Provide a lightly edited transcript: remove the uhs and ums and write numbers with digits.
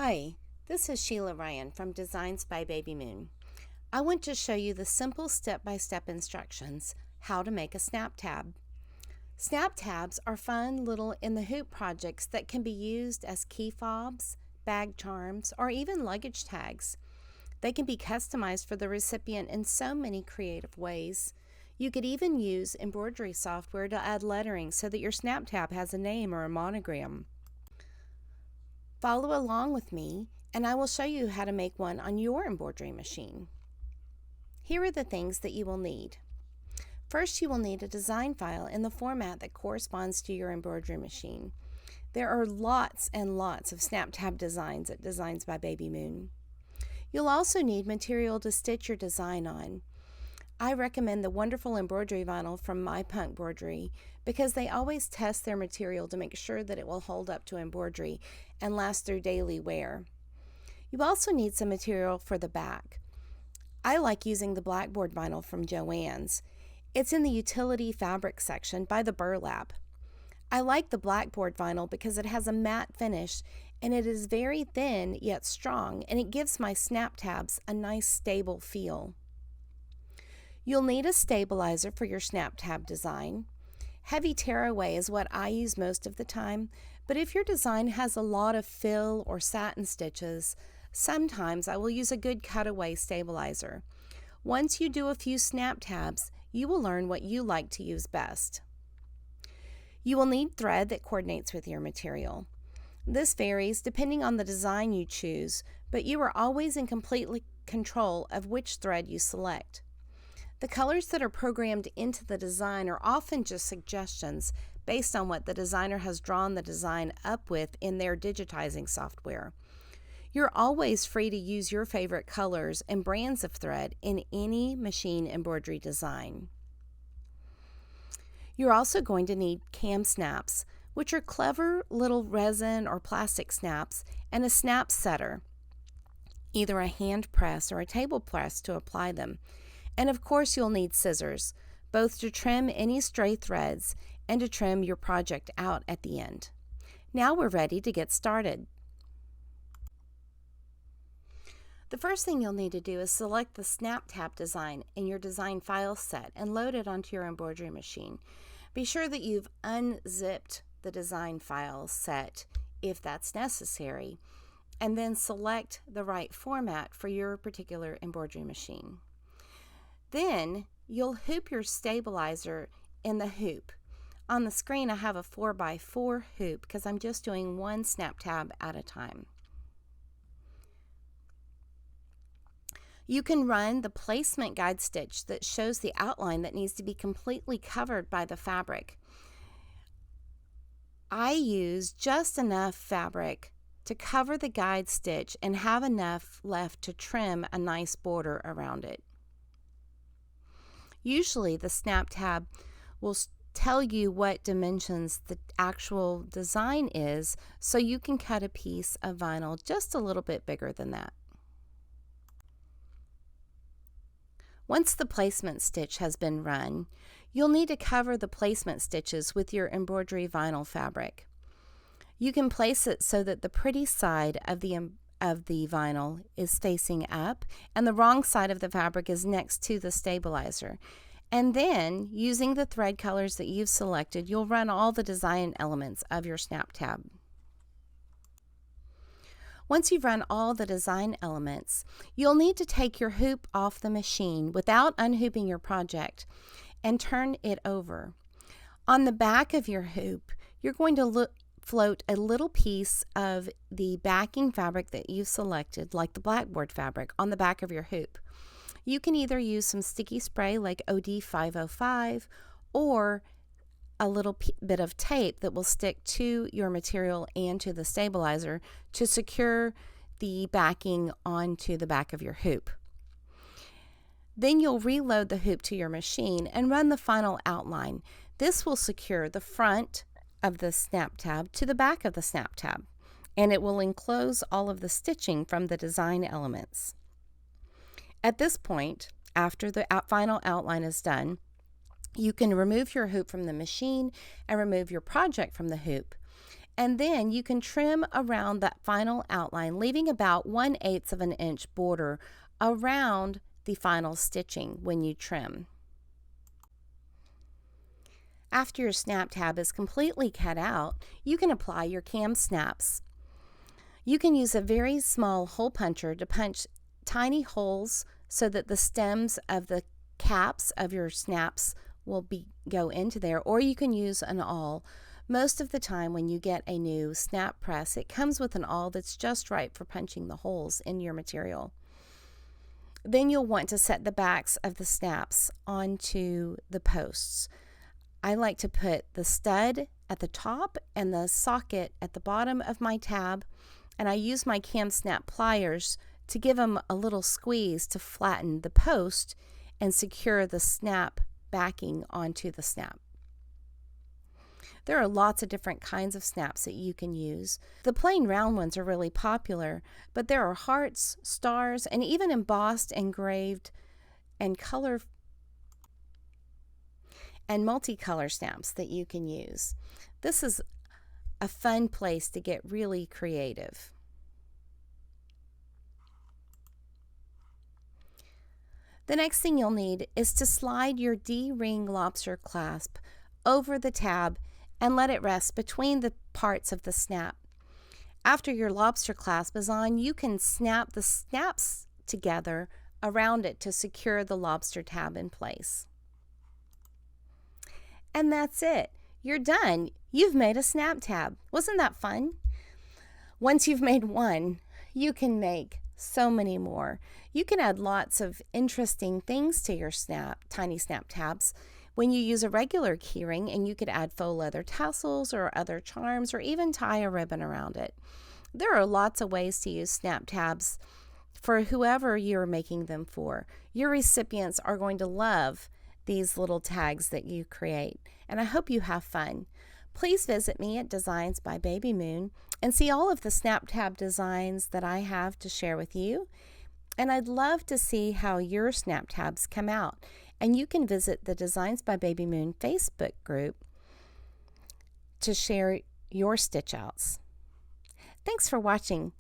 Hi, this is Sheila Ryan from Designs by Baby Moon. I want to show you the simple step-by-step instructions how to make a snap tab. Snap tabs are fun little in the hoop projects that can be used as key fobs, bag charms, or even luggage tags. They can be customized for the recipient in so many creative ways. You could even use embroidery software to add lettering so that your snap tab has a name or a monogram. Follow along with me and I will show you how to make one on your embroidery machine. Here are the things that you will need. First, you will need a design file in the format that corresponds to your embroidery machine. There are lots and lots of snap tab designs at Designs by Baby Moon. You'll also need material to stitch your design on. I recommend the wonderful embroidery vinyl from My Punk Embroidery because they always test their material to make sure that it will hold up to embroidery and last through daily wear. You also need some material for the back. I like using the blackboard vinyl from Joann's. It's in the utility fabric section by the Burlap. I like the blackboard vinyl because it has a matte finish and it is very thin yet strong, and it gives my snap tabs a nice stable feel. You'll need a stabilizer for your snap tab design. Heavy tearaway is what I use most of the time, but if your design has a lot of fill or satin stitches, sometimes I will use a good cutaway stabilizer. Once you do a few snap tabs, you will learn what you like to use best. You will need thread that coordinates with your material. This varies depending on the design you choose, but you are always in complete control of which thread you select. The colors that are programmed into the design are often just suggestions based on what the designer has drawn the design up with in their digitizing software. You're always free to use your favorite colors and brands of thread in any machine embroidery design. You're also going to need cam snaps, which are clever little resin or plastic snaps, and a snap setter, either a hand press or a table press to apply them. And of course you'll need scissors, both to trim any stray threads and to trim your project out at the end. Now we're ready to get started. The first thing you'll need to do is select the snap tab design in your design file set and load it onto your embroidery machine. Be sure that you've unzipped the design file set if that's necessary, and then select the right format for your particular embroidery machine. Then you'll hoop your stabilizer in the hoop. On the screen I have a 4x4 hoop because I'm just doing one snap tab at a time. You can run the placement guide stitch that shows the outline that needs to be completely covered by the fabric. I use just enough fabric to cover the guide stitch and have enough left to trim a nice border around it. Usually the snap tab will tell you what dimensions the actual design is, so you can cut a piece of vinyl just a little bit bigger than that. Once the placement stitch has been run, you'll need to cover the placement stitches with your embroidery vinyl fabric. You can place it so that the pretty side of the vinyl is facing up and the wrong side of the fabric is next to the stabilizer. And then, using the thread colors that you've selected, you'll run all the design elements of your snap tab. Once you've run all the design elements, you'll need to take your hoop off the machine without unhooping your project and turn it over. On the back of your hoop, you're going to float a little piece of the backing fabric that you've selected, like the blackboard fabric, on the back of your hoop. You can either use some sticky spray like OD 505 or a little bit of tape that will stick to your material and to the stabilizer to secure the backing onto the back of your hoop. Then you'll reload the hoop to your machine and run the final outline. This will secure the front of the snap tab to the back of the snap tab, and it will enclose all of the stitching from the design elements. At this point, after the final outline is done, you can remove your hoop from the machine and remove your project from the hoop And then you can trim around that final outline, leaving about 1/8 of an inch border around the final stitching when you trim. After your snap tab is completely cut out, you can apply your cam snaps. You can use a very small hole puncher to punch tiny holes so that the stems of the caps of your snaps will go into there, or you can use an awl. Most of the time when you get a new snap press, it comes with an awl that's just right for punching the holes in your material. Then you'll want to set the backs of the snaps onto the posts. I like to put the stud at the top and the socket at the bottom of my tab, and I use my cam snap pliers to give them a little squeeze to flatten the post and secure the snap backing onto the snap. There are lots of different kinds of snaps that you can use. The plain round ones are really popular, but there are hearts, stars, and even embossed, engraved, and color and multicolor snaps that you can use. This is a fun place to get really creative. The next thing you'll need is to slide your D-ring lobster clasp over the tab and let it rest between the parts of the snap. After your lobster clasp is on, you can snap the snaps together around it to secure the lobster tab in place. And that's it. You're done. You've made a snap tab. Wasn't that fun? Once you've made one, you can make so many more. You can add lots of interesting things to your tiny snap tabs when you use a regular keyring, and you could add faux leather tassels or other charms, or even tie a ribbon around it. There are lots of ways to use snap tabs for whoever you're making them for. Your recipients are going to love these little tags that you create, and I hope you have fun. Please visit me at Designs by Baby Moon and see all of the snap tab designs that I have to share with you. And I'd love to see how your snap tabs come out. And you can visit the Designs by Baby Moon Facebook group to share your stitch outs. Thanks for watching.